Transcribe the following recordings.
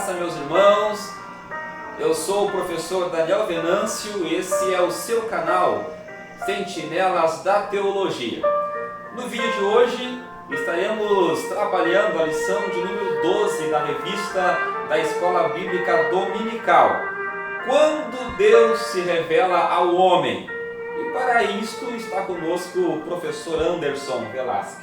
graça, meus irmãos. Eu sou o professor Daniel Venâncio e esse é o seu canal Sentinelas da Teologia. No vídeo de hoje estaremos trabalhando a lição de número 12 da revista da Escola Bíblica Dominical, Quando Deus se revela ao homem. E para isto está conosco o professor Anderson Velasque.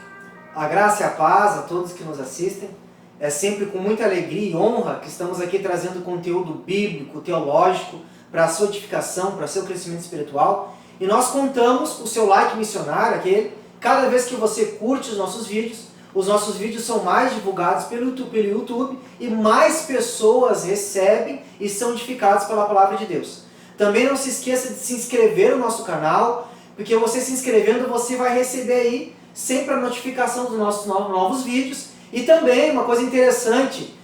A graça e a paz a todos que nos assistem. É sempre com muita alegria e honra que estamos aqui trazendo conteúdo bíblico, teológico, para a sua edificação, para o seu crescimento espiritual. E nós contamos com o seu like missionário, aquele. Cada vez que você curte os nossos vídeos são mais divulgados pelo YouTube e mais pessoas recebem e são edificadas pela palavra de Deus. Também não se esqueça de se inscrever no nosso canal, porque você se inscrevendo você vai receber aí sempre a notificação dos nossos novos vídeos. E também uma coisa interessante,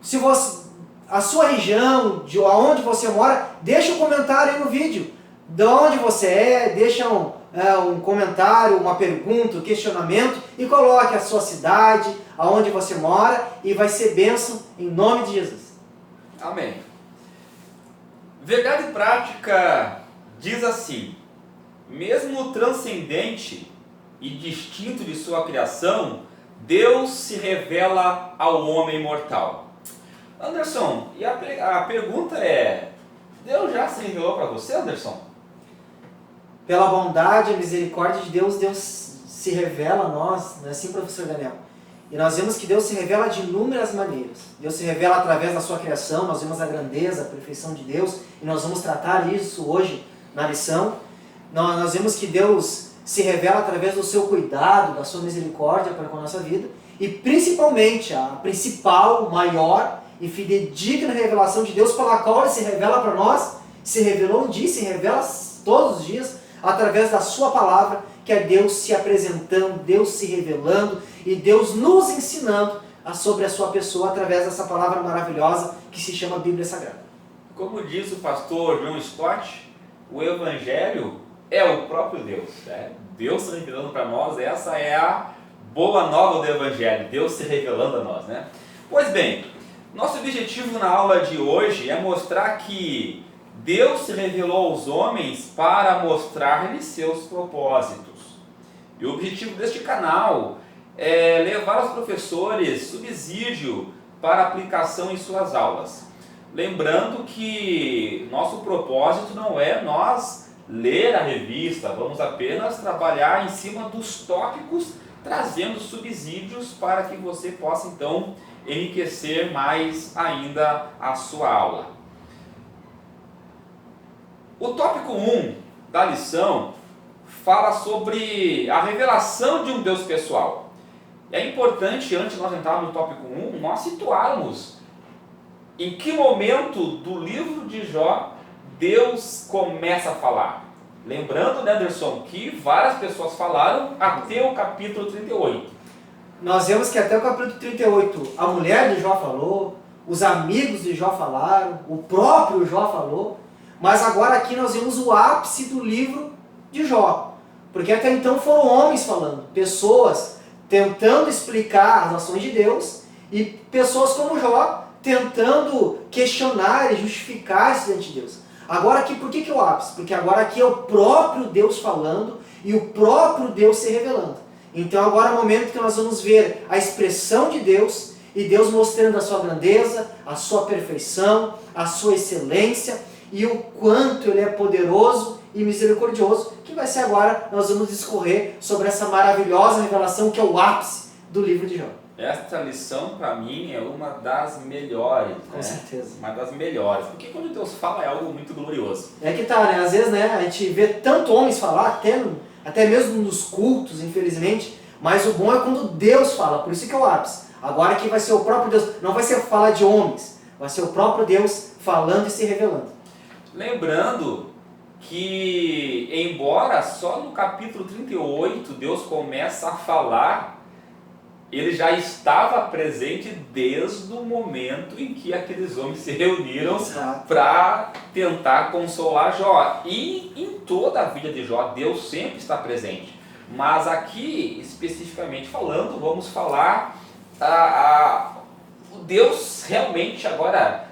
se você, a sua região, de onde você mora, deixa um comentário aí no vídeo. De onde você é, deixa um comentário, uma pergunta, um questionamento e coloque a sua cidade, aonde você mora e vai ser bênção em nome de Jesus. Amém. Verdade prática diz assim: mesmo transcendente e distinto de sua criação, Deus se revela ao homem mortal. Anderson, e a pergunta é: Deus já se revelou para você, Anderson? Pela bondade e misericórdia de Deus, Deus se revela a nós, não é assim, professor Daniel? E nós vemos que Deus se revela de inúmeras maneiras. Deus se revela através da sua criação, nós vemos a grandeza, a perfeição de Deus, e nós vamos tratar isso hoje na lição. Nós vemos que Deus se revela através do seu cuidado, da sua misericórdia para com a nossa vida, e principalmente a principal, maior e fidedigna revelação de Deus pela qual Ele se revela para nós, se revelou um dia, se revela todos os dias, através da sua palavra, que é Deus se apresentando, Deus se revelando e Deus nos ensinando sobre a sua pessoa através dessa palavra maravilhosa que se chama Bíblia Sagrada. Como diz o pastor John Stott, o Evangelho é o próprio Deus. Né? Deus se revelando para nós, essa é a boa nova do Evangelho, Deus se revelando a nós. Né? Pois bem, nosso objetivo na aula de hoje é mostrar que Deus se revelou aos homens para mostrar-lhes seus propósitos. E o objetivo deste canal é levar aos professores subsídio para aplicação em suas aulas. Lembrando que nosso propósito não é nós ler a revista, vamos apenas trabalhar em cima dos tópicos, trazendo subsídios para que você possa então enriquecer mais ainda a sua aula. O tópico 1 da lição fala sobre a revelação de um Deus pessoal. É importante, antes de nós entrarmos no tópico 1, nós situarmos em que momento do livro de Jó Deus começa a falar. Lembrando, né, Anderson, que várias pessoas falaram até o capítulo 38. Nós vemos que até o capítulo 38 a mulher de Jó falou, os amigos de Jó falaram, o próprio Jó falou, mas agora aqui nós vemos o ápice do livro de Jó. Porque até então foram homens falando, pessoas tentando explicar as ações de Deus e pessoas como Jó tentando questionar e justificar isso diante de Deus. Agora aqui, por que é o ápice? Porque agora aqui é o próprio Deus falando e o próprio Deus se revelando. Então agora é o momento que nós vamos ver a expressão de Deus e Deus mostrando a sua grandeza, a sua perfeição, a sua excelência e o quanto Ele é poderoso e misericordioso, que vai ser agora, nós vamos discorrer sobre essa maravilhosa revelação que é o ápice do livro de Jó. Esta lição, para mim, é uma das melhores. Com certeza. Uma das melhores. Porque quando Deus fala é algo muito glorioso. É que tá, né? Às vezes, né, a gente vê tanto homens falar, até mesmo nos cultos, infelizmente, mas o bom é quando Deus fala, por isso que é o ápice. Agora aqui vai ser o próprio Deus, não vai ser falar de homens, vai ser o próprio Deus falando e se revelando. Lembrando que, embora só no capítulo 38 Deus começa a falar, Ele já estava presente desde o momento em que aqueles homens se reuniram para tentar consolar Jó. E em toda a vida de Jó, Deus sempre está presente. Mas aqui, especificamente falando, vamos falar Deus realmente agora,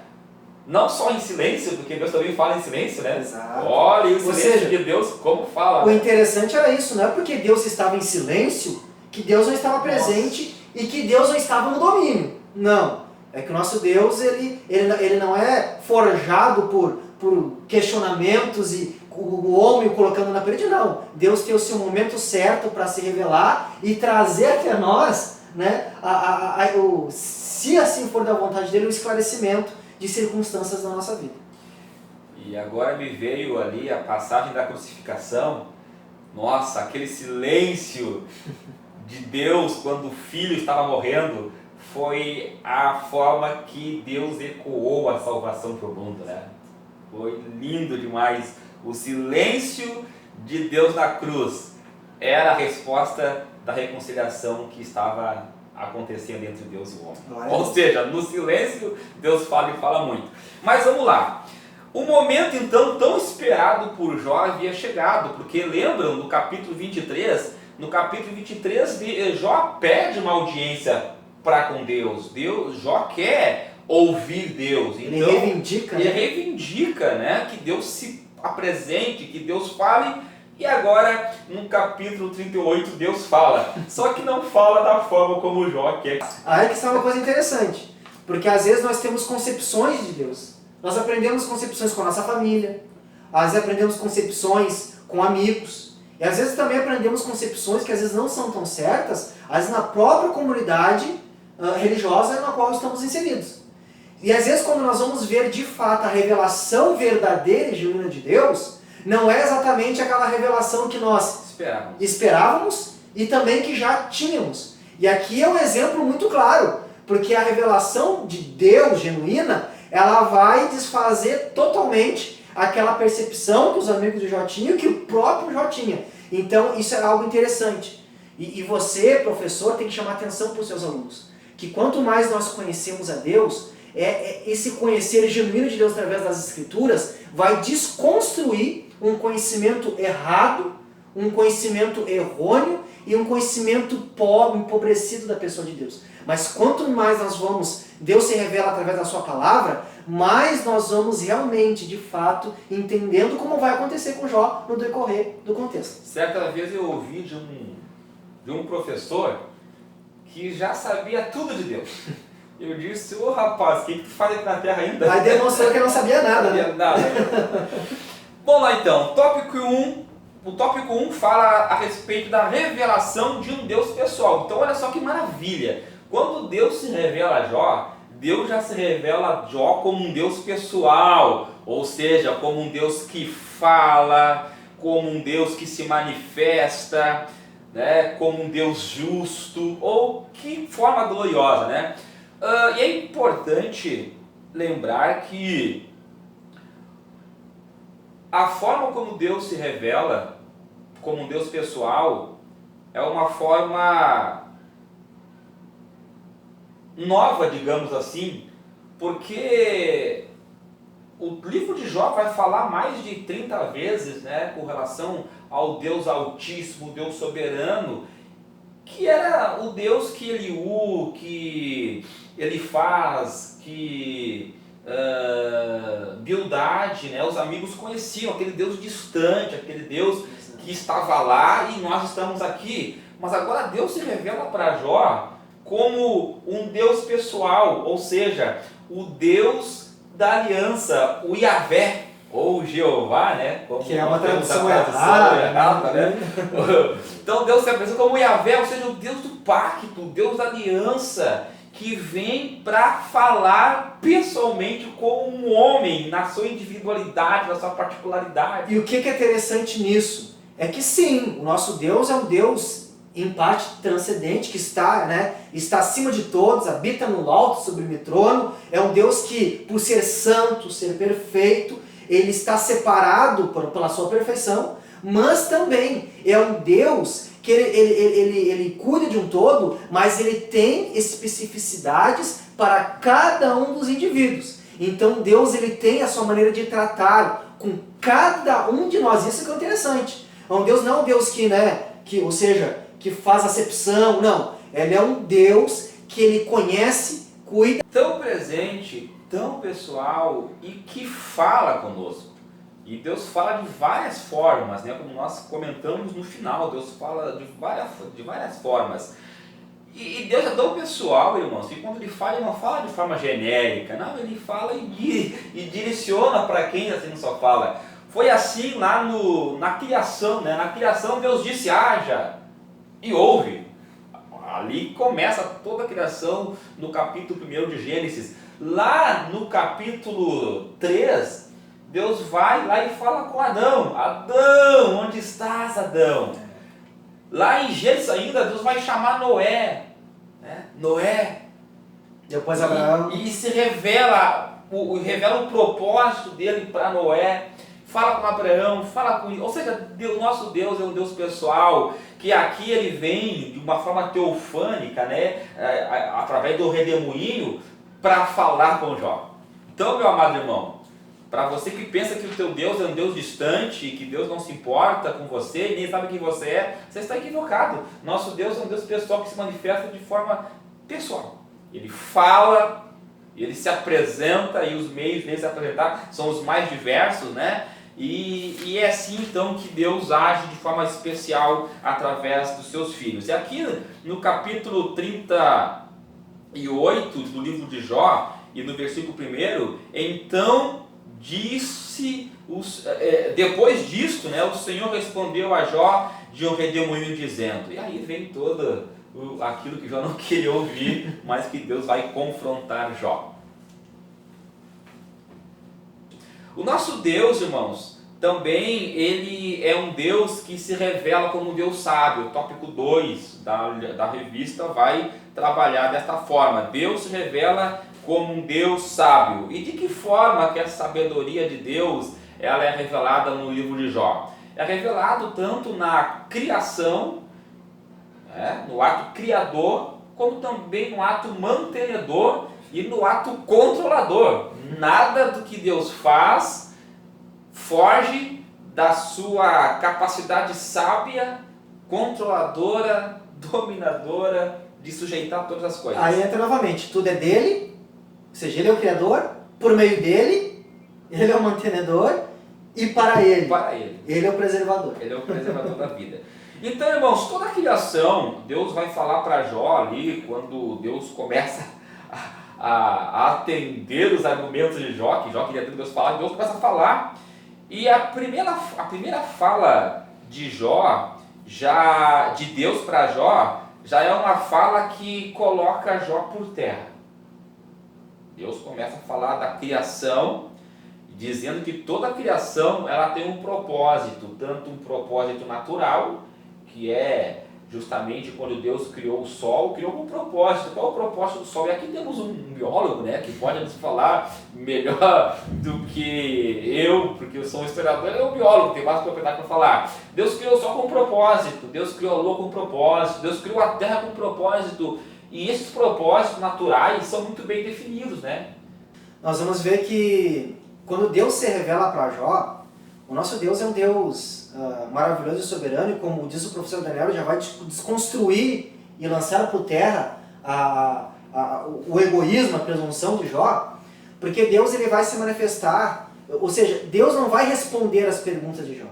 não só em silêncio, porque Deus também fala em silêncio, né? Exato. Olha o Ou silêncio seja, de Deus, como fala. O interessante era isso, não é porque Deus estava em silêncio que Deus não estava presente e que Deus não estava no domínio. Não. É que o nosso Deus, ele não é forjado por questionamentos e o homem o colocando na parede, não. Deus tem o seu momento certo para se revelar e trazer até nós, né, se assim for da vontade dele, o esclarecimento de circunstâncias da nossa vida. E agora me veio ali a passagem da crucificação. Nossa, aquele silêncio de Deus quando o filho estava morrendo foi a forma que Deus ecoou a salvação para o mundo, né? Foi lindo demais. O silêncio de Deus na cruz era a resposta da reconciliação que estava acontecendo entre Deus e o homem. Ou seja, no silêncio Deus fala e fala muito. Mas vamos lá. O momento então tão esperado por Jó havia chegado, porque lembram no capítulo 23, Jó pede uma audiência para com Deus. Jó quer ouvir Deus. Então, ele reivindica, né, que Deus se apresente, que Deus fale. E agora, no capítulo 38, Deus fala. Só que não fala da forma como Jó quer. Aí que está uma coisa interessante. Porque às vezes nós temos concepções de Deus. Nós aprendemos concepções com a nossa família. Às vezes aprendemos concepções com amigos. E às vezes também aprendemos concepções que às vezes não são tão certas, às vezes na própria comunidade religiosa na qual estamos inseridos. E às vezes quando nós vamos ver de fato a revelação verdadeira e genuína de Deus, não é exatamente aquela revelação que nós esperávamos e também que já tínhamos. E aqui é um exemplo muito claro, porque a revelação de Deus genuína, ela vai desfazer totalmente aquela percepção que os amigos de Jó tinham, que o próprio Jó tinha. Então isso é algo interessante. E você, professor, tem que chamar atenção para os seus alunos. Que quanto mais nós conhecemos a Deus, esse conhecer genuíno de Deus através das Escrituras vai desconstruir um conhecimento errado, um conhecimento errôneo e um conhecimento pobre, empobrecido da pessoa de Deus. Mas quanto mais Deus se revela através da sua palavra, mais nós vamos realmente, de fato, entendendo como vai acontecer com Jó no decorrer do contexto. Certa vez eu ouvi de um professor que já sabia tudo de Deus. Eu disse, ô rapaz, o que tu faz aqui na Terra ainda? Aí demonstrou que não sabia nada, né? Bom lá então, o tópico 1 fala a respeito da revelação de um Deus pessoal. Então olha só que maravilha. Quando Deus se revela a Jó, Deus já se revela a Jó como um Deus pessoal. Ou seja, como um Deus que fala, como um Deus que se manifesta, né, como um Deus justo, ou que forma gloriosa, né? E é importante lembrar que a forma como Deus se revela, como um Deus pessoal, é uma forma nova, digamos assim, porque o livro de Jó vai falar mais de 30 vezes, né, com relação ao Deus Altíssimo, o Deus Soberano, que era o Deus que ele faz, que Bildade, né, os amigos conheciam, aquele Deus distante, aquele Deus que estava lá e nós estamos aqui. Mas agora Deus se revela para Jó como um Deus pessoal, ou seja, o Deus da aliança, o Yahvé, ou Jeová, né? Como que é uma tradução errada, né? Então Deus se apresenta como Yahvé, ou seja, o Deus do pacto, o Deus da aliança, que vem para falar pessoalmente com um homem, na sua individualidade, na sua particularidade. E o que é interessante nisso? É que sim, o nosso Deus é um Deus em parte transcendente, que está acima de todos, habita no alto, sublime trono, é um Deus que, por ser santo, ser perfeito, ele está separado pela sua perfeição, mas também é um Deus que ele cuida de um todo, mas ele tem especificidades para cada um dos indivíduos. Então Deus ele tem a sua maneira de tratar com cada um de nós. Isso que é interessante. Deus não é um Deus que faz acepção, não. Ele é um Deus que ele conhece cuida. Tão presente, tão pessoal e que fala conosco. E Deus fala de várias formas, né? Como nós comentamos no final, Deus fala de várias formas. E Deus é tão pessoal, irmãos, que quando Ele fala, Ele não fala de forma genérica, não, Ele fala e direciona para quem assim só fala. Foi assim lá na criação, né? Na criação Deus disse, haja, e houve. Ali começa toda a criação no capítulo 1 de Gênesis. Lá no capítulo 3, Deus vai lá e fala com Adão. Adão, onde estás, Adão? Lá em Gênesis ainda, Deus vai chamar Noé. Né? Noé. Depois Abraão. E se revela o propósito dele para Noé. Fala com Abraão, fala com... Ou seja, nosso Deus é um Deus pessoal, que aqui ele vem de uma forma teofânica, né? Através do redemoinho, para falar com Jó. Então, meu amado irmão, para você que pensa que o teu Deus é um Deus distante, que Deus não se importa com você, nem sabe quem você é, você está equivocado. Nosso Deus é um Deus pessoal que se manifesta de forma pessoal. Ele fala, ele se apresenta, e os meios dele se apresentar são os mais diversos, né? E é assim então que Deus age de forma especial através dos seus filhos. E aqui no capítulo 38 do livro de Jó, e no versículo 1, então disse, depois disto, né, o Senhor respondeu a Jó de um redemoinho dizendo, e aí vem todo aquilo que Jó não queria ouvir, mas que Deus vai confrontar Jó. O nosso Deus, irmãos, também ele é um Deus que se revela como um Deus sábio. O tópico 2 da revista vai trabalhar desta forma. Deus se revela como um Deus sábio. E de que forma que a sabedoria de Deus ela é revelada no livro de Jó? É revelado tanto na criação, né, no ato criador, como também no ato mantenedor e no ato controlador. Nada do que Deus faz foge da sua capacidade sábia, controladora, dominadora, de sujeitar todas as coisas. Aí entra novamente, tudo é dele, ou seja, ele é o Criador, por meio dele, ele é o mantenedor e para ele. Para ele. Ele é o preservador. Ele é o preservador da vida. Então, irmãos, toda a criação, Deus vai falar para Jó ali, quando Deus começa a atender os argumentos de Jó, que Jó queria ter Deus falar, Deus começa a falar. E a primeira fala de Jó, de Deus para Jó, já é uma fala que coloca Jó por terra. Deus começa a falar da criação, dizendo que toda a criação ela tem um propósito, tanto um propósito natural, que é justamente quando Deus criou o Sol, criou um propósito. Qual é o propósito do Sol? E aqui temos um biólogo, né, que pode nos falar melhor do que eu, porque eu sou um historiador, é um biólogo, tem mais propriedade para falar. Deus criou o Sol com um propósito, Deus criou a Lua com um propósito, Deus criou a Terra com um propósito, e esses propósitos naturais são muito bem definidos, né? Nós vamos ver que quando Deus se revela para Jó, o nosso Deus é um Deus maravilhoso e soberano, e como diz o professor Daniel, já vai desconstruir e lançar por terra o egoísmo, a presunção de Jó, porque Deus ele vai se manifestar, ou seja, Deus não vai responder às perguntas de Jó.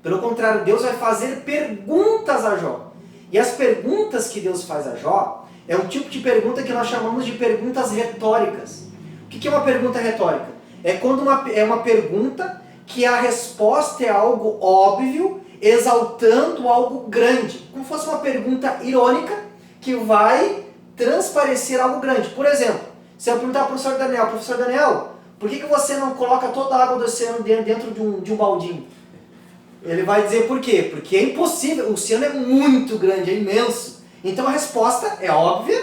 Pelo contrário, Deus vai fazer perguntas a Jó. E as perguntas que Deus faz a Jó é um tipo de pergunta que nós chamamos de perguntas retóricas. O que é uma pergunta retórica? É quando é uma pergunta que a resposta é algo óbvio, exaltando algo grande. Como fosse uma pergunta irônica que vai transparecer algo grande. Por exemplo, se eu perguntar para o professor Daniel, por que você não coloca toda a água do oceano dentro de um baldinho? Ele vai dizer por quê? Porque é impossível, o oceano é muito grande, é imenso. Então a resposta é óbvia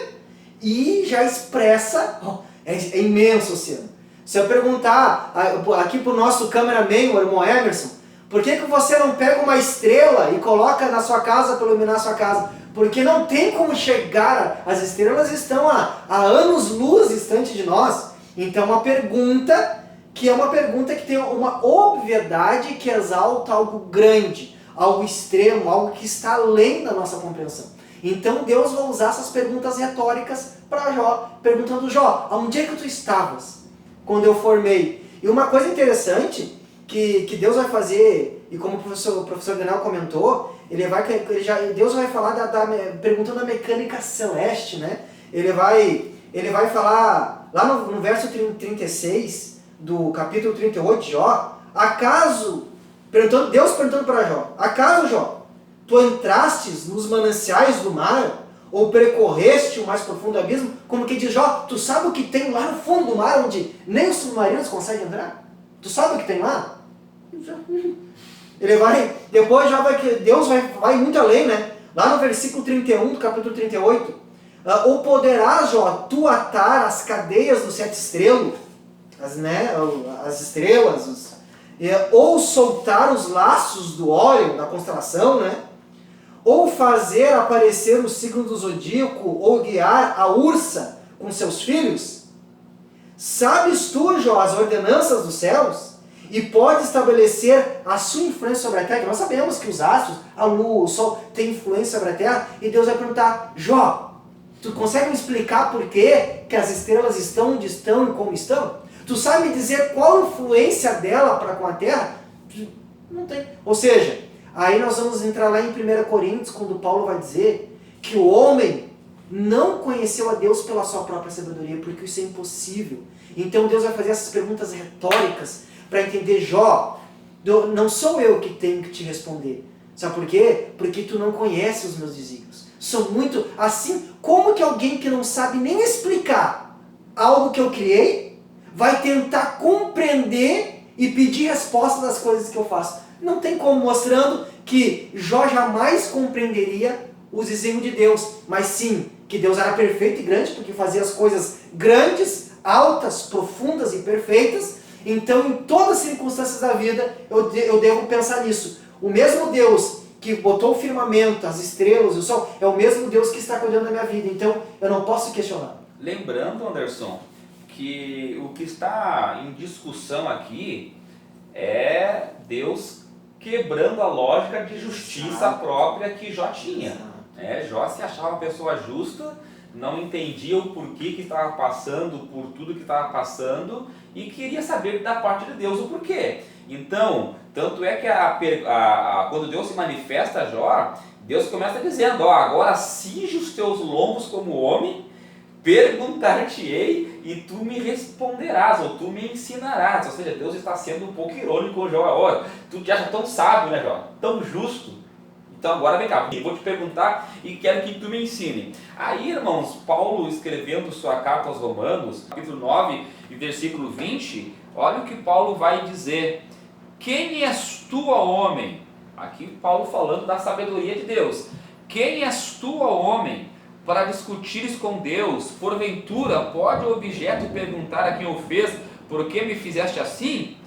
e já expressa, é imenso o oceano. Se eu perguntar aqui para o nosso cameraman, o irmão Emerson, por que você não pega uma estrela e coloca na sua casa para iluminar a sua casa? Porque não tem como chegar, as estrelas estão a anos-luz distante de nós. Então uma pergunta que é uma pergunta que tem uma obviedade que exalta algo grande, algo extremo, algo que está além da nossa compreensão. Então Deus vai usar essas perguntas retóricas para Jó, perguntando: Jó, aonde é que tu estavas quando eu formei? E uma coisa interessante que Deus vai fazer, e como o professor Daniel comentou, Deus vai falar perguntando a mecânica celeste, né? Ele vai falar lá no verso 36 do capítulo 38 de Jó, Deus perguntando para Jó: acaso, Jó, tu entrastes nos mananciais do mar, ou percorreste o mais profundo abismo? Como que diz Jó: tu sabe o que tem lá no fundo do mar, onde nem os submarinos conseguem entrar? Tu sabe o que tem lá? Depois Deus vai muito além, né? Lá no versículo 31 do capítulo 38, ou poderás, Jó, tu atar as cadeias do sete estrelas, as estrelas, ou soltar os laços do Órion, da constelação, né? Ou fazer aparecer o signo do zodíaco, ou guiar a ursa com seus filhos? Sabes tu, Jó, as ordenanças dos céus? E pode estabelecer a sua influência sobre a terra? Que nós sabemos que os astros, a lua, o sol, têm influência sobre a terra. E Deus vai perguntar: Jó, tu consegue me explicar por que as estrelas estão onde estão e como estão? Tu sabe me dizer qual a influência dela para com a terra? Não tem. Ou seja, aí nós vamos entrar lá em 1 Coríntios, quando Paulo vai dizer que o homem não conheceu a Deus pela sua própria sabedoria, porque isso é impossível. Então Deus vai fazer essas perguntas retóricas para entender: Jó, não sou eu que tenho que te responder. Sabe por quê? Porque tu não conhece os meus desígnios. São muito assim. Como que alguém que não sabe nem explicar algo que eu criei vai tentar compreender e pedir resposta das coisas que eu faço? Não tem como, mostrando que Jó jamais compreenderia os desígnios de Deus, mas sim que Deus era perfeito e grande, porque fazia as coisas grandes, altas, profundas e perfeitas. Então, em todas as circunstâncias da vida, eu devo pensar nisso. O mesmo Deus que botou o firmamento, as estrelas, o sol, é o mesmo Deus que está cuidando da minha vida. Então, eu não posso questionar. Lembrando, Anderson, que o que está em discussão aqui é Deus quebrando a lógica de justiça própria que Jó tinha. Jó se achava uma pessoa justa, não entendia o porquê que estava passando por tudo que estava passando e queria saber da parte de Deus o porquê. Então, tanto é que quando Deus se manifesta a Jó, Deus começa dizendo: agora cinge os teus lombos como homem, perguntar-te-ei e tu me responderás, ou tu me ensinarás. Ou seja, Deus está sendo um pouco irônico com Jó. Tu te acha tão sábio, né, Jó? Tão justo. Então agora vem cá, eu vou te perguntar e quero que tu me ensine. Aí, irmãos, Paulo escrevendo sua carta aos Romanos, capítulo 9 e versículo 20, olha o que Paulo vai dizer: quem és tu, ó homem? Aqui Paulo falando da sabedoria de Deus. Quem és tu, ó homem, para discutires com Deus? Porventura pode o objeto perguntar a quem o fez: por que me fizeste assim?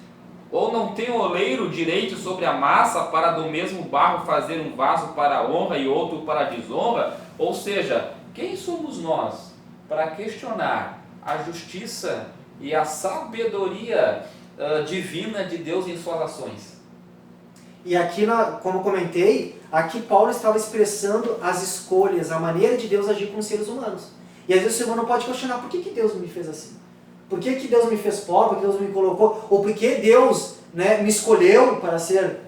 Ou não tem o oleiro direito sobre a massa para do mesmo barro fazer um vaso para a honra e outro para a desonra? Ou seja, quem somos nós para questionar a justiça e a sabedoria divina de Deus em suas ações? E aqui, como comentei, aqui Paulo estava expressando as escolhas, a maneira de Deus agir com os seres humanos. E às vezes o ser humano pode questionar: por que Deus me fez assim? Por que Deus me fez pobre? Por que Deus me colocou? Ou por que Deus, me escolheu para ser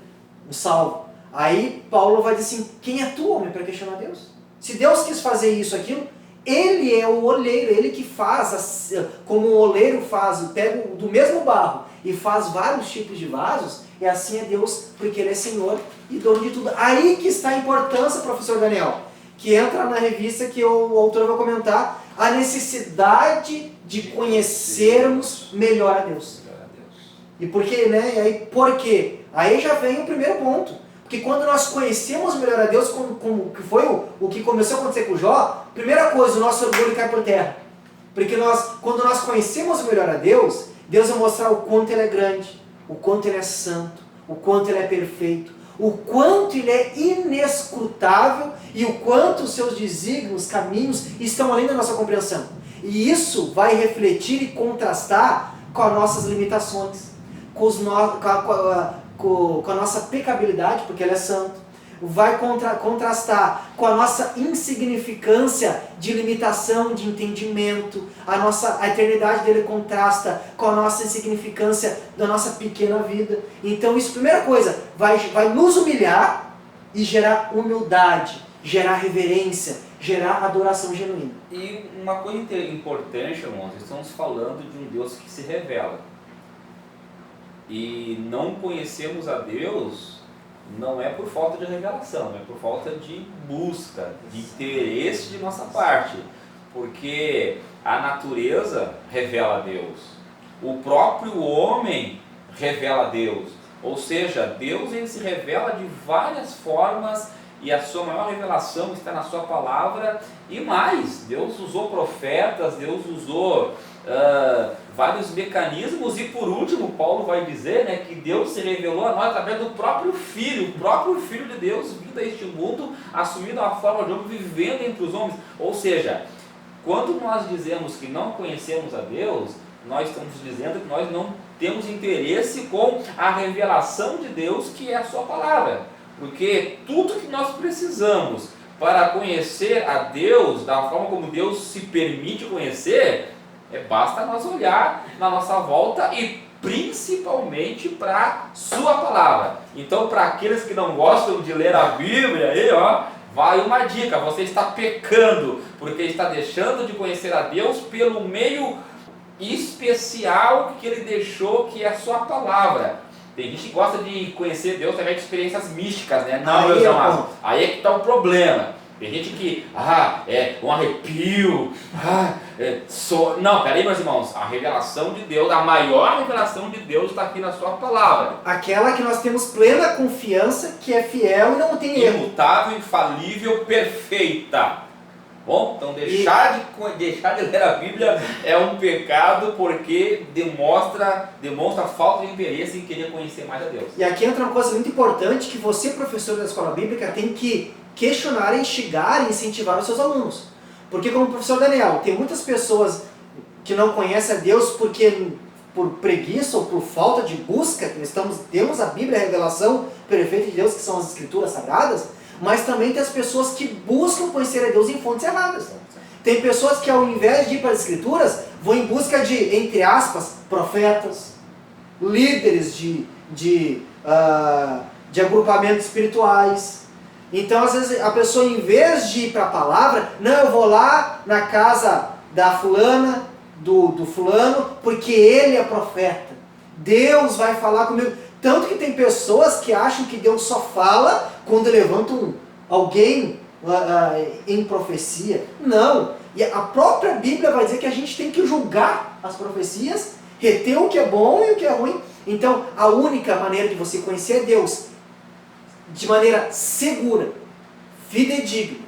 um salvo? Aí Paulo vai dizer assim: quem é tu, homem, para questionar Deus? Se Deus quis fazer isso, aquilo, Ele é o oleiro, Ele que faz, como o oleiro faz, pega do mesmo barro e faz vários tipos de vasos, e assim é Deus, porque Ele é Senhor e dono de tudo. Aí que está a importância, professor Daniel, que entra na revista que o autor vai comentar, a necessidade de conhecermos melhor a Deus. E por quê, né? E aí, por quê? Aí já vem o primeiro ponto. Porque quando nós conhecemos melhor a Deus, como que foi o que começou a acontecer com Jó, primeira coisa, o nosso orgulho cai por terra. Porque quando nós conhecemos melhor a Deus, Deus vai mostrar o quanto Ele é grande, o quanto Ele é santo, o quanto Ele é perfeito, o quanto Ele é inescrutável e o quanto os seus desígnios, caminhos estão além da nossa compreensão. E isso vai refletir e contrastar com as nossas limitações, com a nossa pecabilidade, porque Ele é santo, vai contrastar com a nossa insignificância de limitação, de entendimento. A eternidade dele contrasta com a nossa insignificância da nossa pequena vida. Então isso, primeira coisa, vai nos humilhar e gerar humildade, gerar reverência, gerar adoração genuína. E uma coisa importante, irmãos, estamos falando de um Deus que se revela. E não conhecemos a Deus não é por falta de revelação, é por falta de busca, de interesse de nossa parte. Porque a natureza revela a Deus, o próprio homem revela a Deus. Ou seja, Deus ele se revela de várias formas e a sua maior revelação está na sua palavra. E mais, Deus usou profetas, Deus usou vários mecanismos, e por último Paulo vai dizer, né, que Deus se revelou a nós através do próprio Filho, o próprio Filho de Deus vindo a este mundo, assumindo a forma de homem, vivendo entre os homens. Ou seja, quando nós dizemos que não conhecemos a Deus, nós estamos dizendo que nós não temos interesse com a revelação de Deus, que é a sua palavra, porque tudo que nós precisamos para conhecer a Deus da forma como Deus se permite conhecer, basta nós olhar na nossa volta e principalmente para sua palavra. Então, para aqueles que não gostam de ler a Bíblia, aí, vai uma dica: você está pecando, porque está deixando de conhecer a Deus pelo meio especial que Ele deixou, que é a sua palavra. Tem gente que gosta de conhecer Deus através de experiências místicas, né? Não, meus amados, aí é que está o problema. Tem gente que, é um arrepio, não, peraí, meus irmãos, a revelação de Deus, a maior revelação de Deus está aqui na sua palavra. Aquela que nós temos plena confiança, que é fiel e não tem erro. Imutável, infalível, perfeita. Bom, então deixar de ler a Bíblia é um pecado, porque demonstra falta de interesse em querer conhecer mais a Deus. E aqui entra uma coisa muito importante, que você, professor da escola bíblica, tem que questionar, instigar e incentivar os seus alunos. Porque, como o professor Daniel, tem muitas pessoas que não conhecem a Deus porque por preguiça ou por falta de busca. Temos a Bíblia, a revelação perfeita de Deus, que são as Escrituras Sagradas, mas também tem as pessoas que buscam conhecer a Deus em fontes erradas. Tem pessoas que, ao invés de ir para as Escrituras, vão em busca de, entre aspas, profetas, líderes de agrupamentos espirituais. Então, às vezes, a pessoa, em vez de ir para a palavra, não, eu vou lá na casa da fulana, do fulano, porque ele é profeta. Deus vai falar comigo. Tanto que tem pessoas que acham que Deus só fala quando levantam alguém em profecia. Não. E a própria Bíblia vai dizer que a gente tem que julgar as profecias, reter o que é bom e o que é ruim. Então, a única maneira de você conhecer Deus de maneira segura, fidedigna,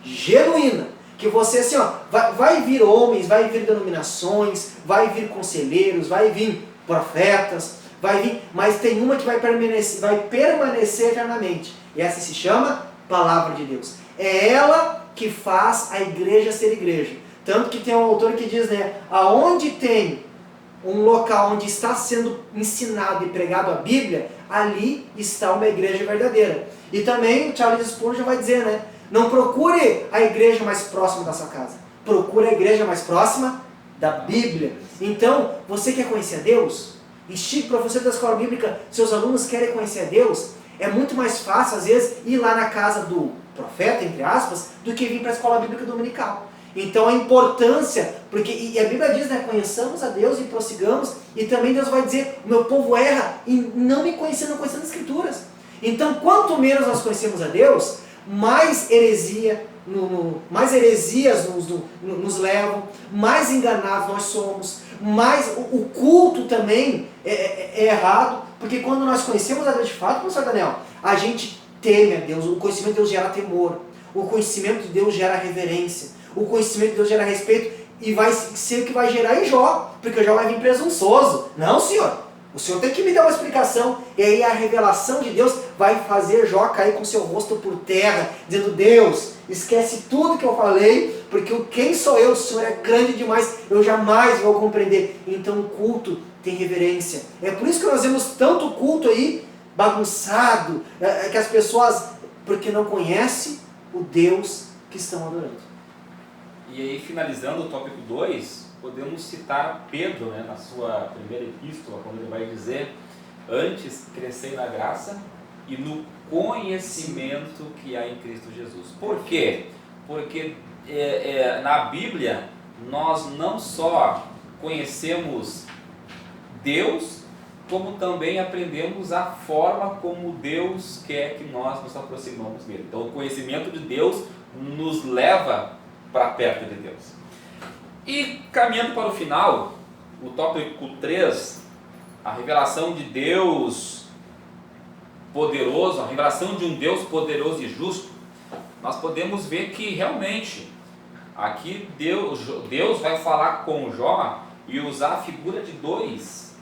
genuína, que você assim, vai vir homens, vai vir denominações, vai vir conselheiros, vai vir profetas, vai vir, mas tem uma que vai permanecer eternamente, e essa se chama Palavra de Deus. É ela que faz a igreja ser igreja. Tanto que tem um autor que diz, né, aonde tem um local onde está sendo ensinado e pregado a Bíblia, ali está uma igreja verdadeira. E também Charles Spurgeon vai dizer, né, não procure a igreja mais próxima da sua casa, procure a igreja mais próxima da Bíblia. Então, você quer conhecer a Deus? Instigue, professor da escola bíblica, seus alunos querem conhecer a Deus? É muito mais fácil, às vezes, ir lá na casa do profeta, entre aspas, do que vir para a escola bíblica dominical. Então a importância, porque e a Bíblia diz, né, conheçamos a Deus e prossigamos, e também Deus vai dizer, o meu povo erra em não me conhecer, não conhecendo as Escrituras. Então quanto menos nós conhecemos a Deus, mais heresias nos levam, mais enganados nós somos, mais o culto também é errado, porque quando nós conhecemos a Deus de fato, professor Daniel, a gente teme a Deus, o conhecimento de Deus gera temor, o conhecimento de Deus gera reverência, o conhecimento de Deus gera respeito, e vai ser o que vai gerar em Jó, porque Jó vai vir presunçoso. Não, Senhor, o Senhor tem que me dar uma explicação. E aí a revelação de Deus vai fazer Jó cair com seu rosto por terra, dizendo, Deus, esquece tudo que eu falei, porque quem sou eu? O Senhor é grande demais, eu jamais vou compreender. Então o culto tem reverência. É por isso que nós vemos tanto culto aí bagunçado, que as pessoas porque não conhece o Deus que estão adorando. E aí, finalizando o tópico 2, podemos citar Pedro, né, na sua primeira epístola, quando ele vai dizer: antes crescei na graça e no conhecimento que há em Cristo Jesus. Por quê? Porque na Bíblia nós não só conhecemos Deus, como também aprendemos a forma como Deus quer que nós nos aproximamos dele. Então o conhecimento de Deus nos leva para perto de Deus. E caminhando para o final, o tópico 3, a revelação de Deus poderoso, a revelação de um Deus poderoso e justo, nós podemos ver que realmente aqui Deus vai falar com Jó e usar a figura de dois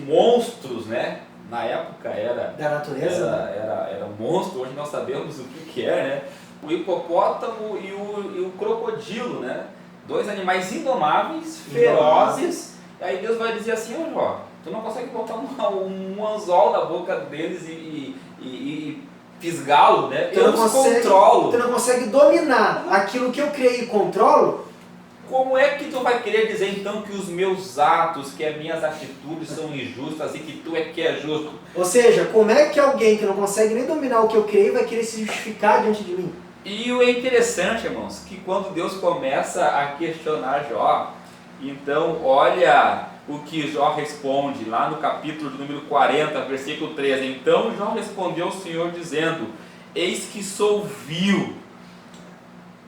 monstros, né? Na época era Da natureza? Era um monstro, hoje nós sabemos o que é, né? O hipopótamo e o crocodilo, né? Dois animais indomáveis, ferozes. E aí Deus vai dizer assim: ô Jó, tu não consegue botar um anzol na boca deles e fisgá-lo, né? Eu os controlo. Tu não consegue dominar aquilo que eu criei e controlo. Como é que tu vai querer dizer então que os meus atos, que as minhas atitudes são injustas e que tu é que é justo? Ou seja, como é que alguém que não consegue nem dominar o que eu criei vai querer se justificar diante de mim? E o interessante, irmãos, que quando Deus começa a questionar Jó, então olha o que Jó responde lá no capítulo de número 40, versículo 13. Então Jó respondeu ao Senhor dizendo: eis que sou vil.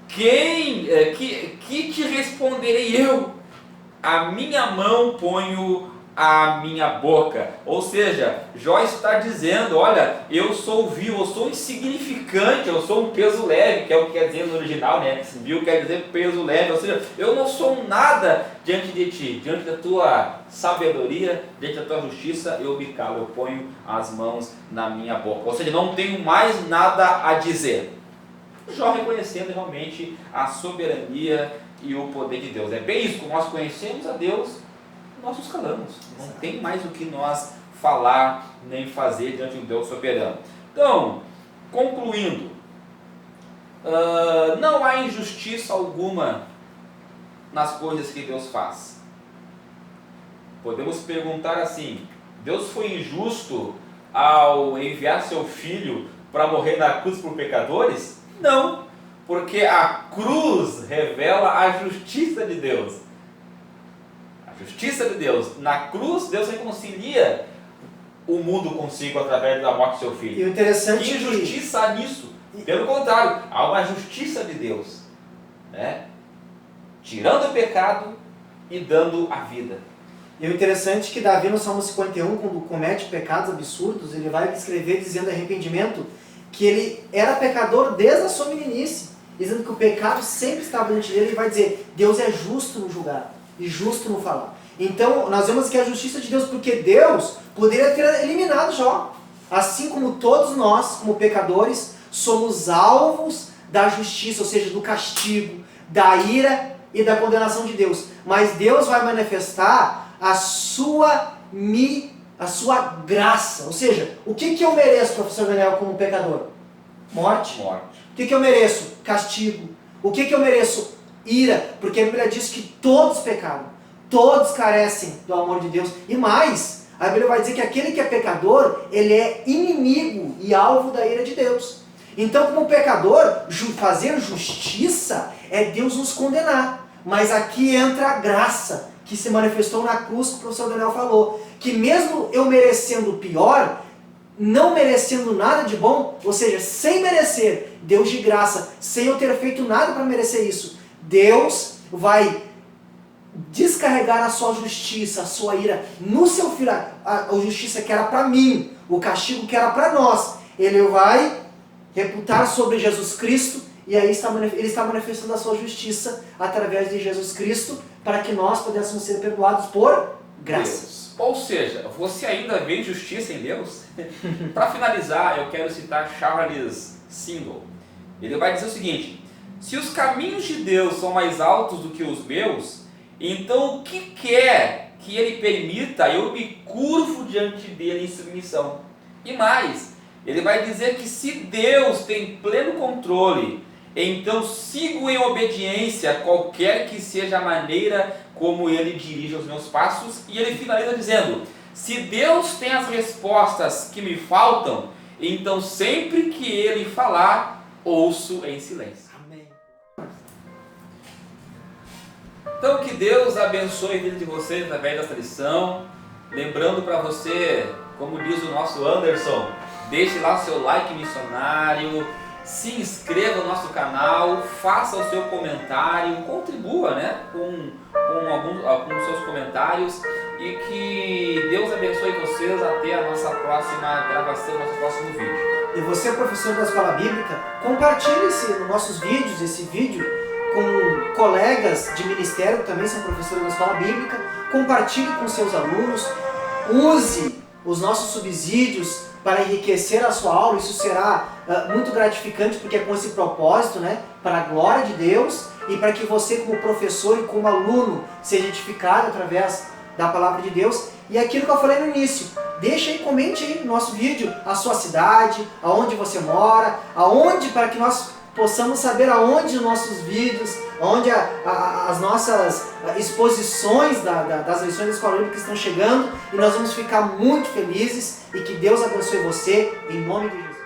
Que te responderei eu? A minha mão ponho à minha boca. Ou seja, Jó está dizendo: olha, eu sou vil, eu sou insignificante, eu sou um peso leve, que é o que quer dizer no original, né? Vil quer dizer peso leve, ou seja, eu não sou nada diante de ti, diante da tua sabedoria, diante da tua justiça, eu me calo, eu ponho as mãos na minha boca. Ou seja, não tenho mais nada a dizer. Jó reconhecendo realmente a soberania e o poder de Deus. É bem isso, como nós conhecemos a Deus, nós nos calamos. Não tem mais o que nós falar nem fazer diante de um Deus soberano. Então, concluindo, não há injustiça alguma nas coisas que Deus faz. Podemos perguntar assim: Deus foi injusto ao enviar seu filho para morrer na cruz por pecadores? Não, porque a cruz revela a justiça de Deus. A justiça de Deus. Na cruz, Deus reconcilia o mundo consigo através da morte do seu filho. E o interessante que injustiça há nisso? Pelo contrário, há uma justiça de Deus, né? Tirando o pecado e dando a vida. E o interessante é que Davi no Salmo 51, quando comete pecados absurdos, ele vai escrever dizendo arrependimento, que ele era pecador desde a sua meninice, dizendo que o pecado sempre estava diante dele. Ele vai dizer: Deus é justo no julgar e justo no falar. Então nós vemos que a justiça de Deus, porque Deus poderia ter eliminado Jó, assim como todos nós, como pecadores, somos alvos da justiça, ou seja, do castigo, da ira e da condenação de Deus. Mas Deus vai manifestar a sua graça. Ou seja, o que eu mereço, professor Daniel, como pecador? Morte. O que eu mereço? Castigo. O que eu mereço? Ira. Porque a Bíblia diz que todos pecaram. Todos carecem do amor de Deus. E mais, a Bíblia vai dizer que aquele que é pecador, ele é inimigo e alvo da ira de Deus. Então, como pecador, fazer justiça é Deus nos condenar. Mas aqui entra a graça, que se manifestou na cruz, que o professor Daniel falou. Que mesmo eu merecendo o pior, não merecendo nada de bom, ou seja, sem merecer, Deus de graça, sem eu ter feito nada para merecer isso, Deus vai descarregar a sua justiça, a sua ira no seu filho, a justiça que era para mim, o castigo que era para nós, ele vai reputar sobre Jesus Cristo, e aí ele está manifestando a sua justiça através de Jesus Cristo, para que nós pudéssemos ser perdoados por graça. Deus. Ou seja, você ainda vê justiça em Deus? Para finalizar, eu quero citar Charles Singer. Ele vai dizer o seguinte: se os caminhos de Deus são mais altos do que os meus, então o que quer que Ele permita, eu me curvo diante dele em submissão. E mais, ele vai dizer que se Deus tem pleno controle, então sigo em obediência qualquer que seja a maneira como Ele dirige os meus passos. E ele finaliza dizendo: se Deus tem as respostas que me faltam, então sempre que Ele falar, ouço em silêncio. Amém. Então que Deus abençoe a vida de vocês através dessa lição. Lembrando para você, como diz o nosso Anderson, deixe lá o seu like missionário, se inscreva no nosso canal, faça o seu comentário, contribua, né, com seus comentários, e que Deus abençoe vocês até a nossa próxima gravação, nosso próximo vídeo. E você, professor da Escola Bíblica, compartilhe nos nossos vídeos, esse vídeo, com colegas de ministério que também são professores da Escola Bíblica. Compartilhe com seus alunos, use os nossos subsídios para enriquecer a sua aula. Isso será muito gratificante, porque é com esse propósito, né, para a glória de Deus e para que você, como professor e como aluno, seja edificado através da palavra de Deus. E aquilo que eu falei no início, deixa aí, comente aí no nosso vídeo a sua cidade, aonde você mora, aonde, para que nós possamos saber aonde os nossos vídeos, aonde as nossas exposições das lições da Escola Bíblica estão chegando, e nós vamos ficar muito felizes, e que Deus abençoe você, em nome de Jesus.